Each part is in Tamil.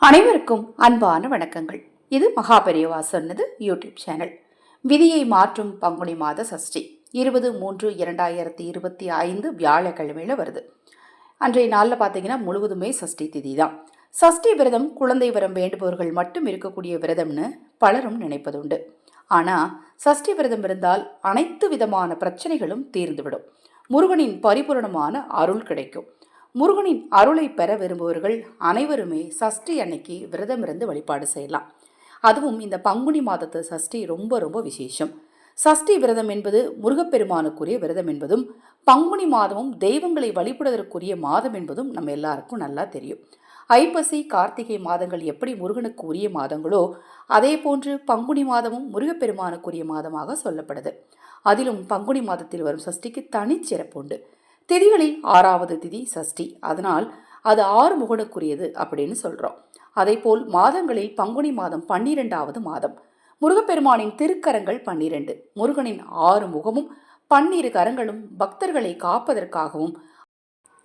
அனைவருக்கும் அன்பான வணக்கங்கள். இது மகாபெரியவா சொன்னது யூடியூப் சேனல். விதியை மாற்றும் பங்குனி மாத சஷ்டி 20/3/2025 வியாழக்கிழமையில வருது. அன்றைய நாளில் பார்த்தீங்கன்னா முழுவதுமே சஷ்டி திதி தான். சஷ்டி விரதம் குழந்தை வரம் வேண்டுபவர்கள் மட்டும் இருக்கக்கூடிய விரதம்னு பலரும் நினைப்பதுண்டு. ஆனால் சஷ்டி விரதம் இருந்தால் அனைத்து விதமான பிரச்சனைகளும் தீர்ந்துவிடும். முருகனின் பரிபூரணமான அருள் கிடைக்கும். முருகனின் அருளை பெற விரும்புபவர்கள் அனைவருமே சஷ்டி அன்னைக்கு விரதம் இருந்து வழிபாடு செய்யலாம். அதுவும் இந்த பங்குனி மாதத்து சஷ்டி ரொம்ப ரொம்ப விசேஷம். சஷ்டி விரதம் என்பது முருகப்பெருமானுக்குரிய விரதம் என்பதும் பங்குனி மாதமும் தெய்வங்களை வழிபடுவதற்குரிய மாதம் என்பதும் நம்ம எல்லாருக்கும் நல்லா தெரியும். ஐப்பசி கார்த்திகை மாதங்கள் எப்படி முருகனுக்கு உரிய மாதங்களோ அதே போன்று பங்குனி மாதமும் முருகப்பெருமானுக்குரிய மாதமாக சொல்லப்படுது. அதிலும் பங்குனி மாதத்தில் வரும் சஷ்டிக்கு தனிச்சிறப்பு உண்டு. திதிகளில் 6வது திதி சஷ்டி, அதனால் அது 6 முகனுக்குரியது அப்படின்னு சொல்கிறோம். அதே போல் மாதங்களில் பங்குனி மாதம் 12வது மாதம். முருகப்பெருமானின் திருக்கரங்கள் 12. முருகனின் 6 முகமும் 12 கரங்களும் பக்தர்களை காப்பதற்காகவும்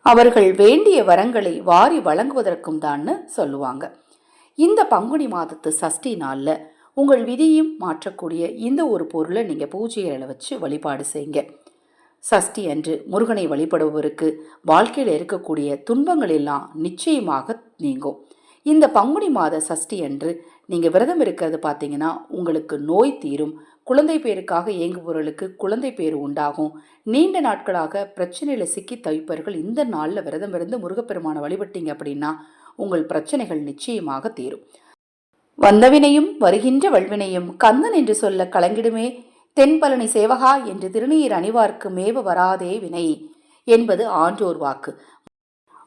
அவர்கள் வேண்டிய வரங்களை வாரி வழங்குவதற்கும் தான்னு சொல்லுவாங்க. இந்த பங்குனி மாதத்து சஷ்டி நாளில் உங்கள் விதியும் மாற்றக்கூடிய இந்த ஒரு பொருளை நீங்கள் பூஜைகளை வச்சு வழிபாடு செய்யுங்க. சஷ்டி அன்று முருகனை வழிபடுபவருக்கு வாழ்க்கையில் இருக்கக்கூடிய துன்பங்கள் எல்லாம் நிச்சயமாக நீங்கும். இந்த பங்குனி மாத சஷ்டி அன்று நீங்கள் விரதம் இருக்கிறது பார்த்தீங்கன்னா உங்களுக்கு நோய் தீரும். குழந்தை பேருக்காக இயங்குபவர்களுக்கு குழந்தை பேரு உண்டாகும். நீண்ட நாட்களாக பிரச்சனையில் சிக்கி தவிப்பவர்கள் இந்த நாளில் விரதம் இருந்து முருகப்பெருமானை வழிபட்டீங்க அப்படின்னா உங்கள் பிரச்சனைகள் நிச்சயமாக தீரும். வந்தவினையும் வருகின்ற வல்வினையும் கந்தன் என்று சொல்ல கலங்கிடுமே தென்பழனி சேவகா என்று திருநீர் அணிவார்க்கு மேவ வராதே வினை என்பது ஆன்றோர் வாக்கு.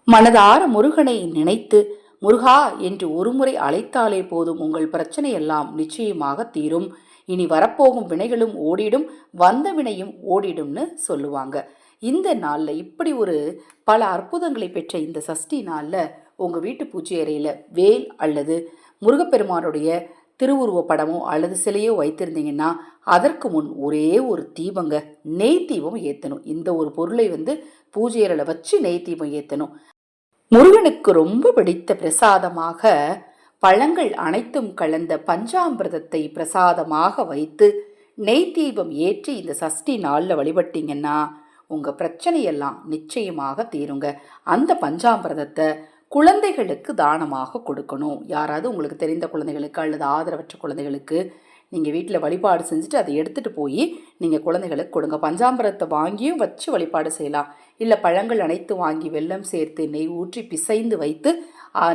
மனதார முருகனை நினைத்து முருகா என்று ஒருமுறை அழைத்தாலே போதும் உங்கள் பிரச்சனை எல்லாம் நிச்சயமாக தீரும். இனி வரப்போகும் வினைகளும் ஓடிடும், வந்த வினையும் ஓடிடும்னு சொல்லுவாங்க. இந்த நாளில் இப்படி ஒரு பல அற்புதங்களை பெற்ற இந்த சஷ்டி நாளில் உங்கள் வீட்டு பூஜை அறையில் வேல் அல்லது முருகப்பெருமானுடைய திருவுருவ படமோ அல்லது சிலையோ வைத்திருந்தீங்கன்னா அதற்கு முன் ஒரே ஒரு தீபங்க, நெய் தீபம் ஏற்றணும். இந்த ஒரு பொருளை பூஜை அறையில் வச்சு நெய் தீபம் ஏற்றணும். முருகனுக்கு ரொம்ப பிடித்த பிரசாதமாக பழங்கள் அனைத்தும் கலந்த பஞ்சாமிர்தத்தை பிரசாதமாக வைத்து நெய் தீபம் ஏற்றி இந்த சஷ்டி நாளில் வழிபட்டீங்கன்னா உங்கள் பிரச்சனையெல்லாம் நிச்சயமாக தீருங்க. அந்த பஞ்சாமிர்தத்தை குழந்தைகளுக்கு தானமாக கொடுக்கணும். யாராவது உங்களுக்கு தெரிந்த குழந்தைகளுக்கு அல்லது ஆதரவற்ற குழந்தைகளுக்கு நீங்கள் வீட்டில் வழிபாடு செஞ்சுட்டு அதை எடுத்துகிட்டு போய் நீங்கள் குழந்தைகளுக்கு கொடுங்க. பஞ்சாமிரத்தை வாங்கியும் வச்சு வழிபாடு செய்யலாம். இல்லை பழங்கள் அனைத்து வாங்கி வெல்லம் சேர்த்து நெய் ஊற்றி பிசைந்து வைத்து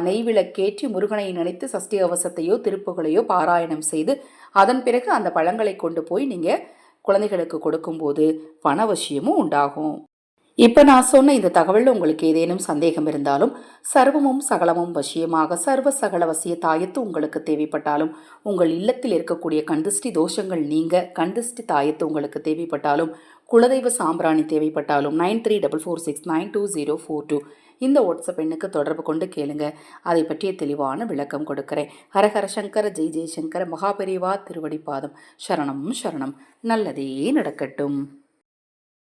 நெய் விளக்கேற்றி முருகனை நினைத்து சஷ்டி கவசத்தையோ திருப்புகளையோ பாராயணம் செய்து அதன் பிறகு அந்த பழங்களை கொண்டு போய் நீங்கள் குழந்தைகளுக்கு கொடுக்கும்போது பணவசியமும் உண்டாகும். இப்போ நான் சொன்ன இந்த தகவலில் உங்களுக்கு ஏதேனும் சந்தேகம் இருந்தாலும் சர்வமும் சகலமும் வசியமாக சர்வ சகல வசிய தாயத்து உங்களுக்கு தேவைப்பட்டாலும் உங்கள் இல்லத்தில் இருக்கக்கூடிய கண்திஷ்டி தோஷங்கள் நீங்க கண்திஷ்டி தாயத்து உங்களுக்கு தேவைப்பட்டாலும் குலதெய்வ சாம்பிராணி தேவைப்பட்டாலும் 9344692042 இந்த வாட்ஸ்அப் எண்ணுக்கு தொடர்பு கொண்டு கேளுங்க. அதை பற்றிய தெளிவான விளக்கம் கொடுக்கிறேன். ஹரஹர சங்கர ஜெய் ஜெய்சங்கர மகாபெரிவா திருவடிப்பாதம். சரணம் சரணம். நல்லதே நடக்கட்டும்.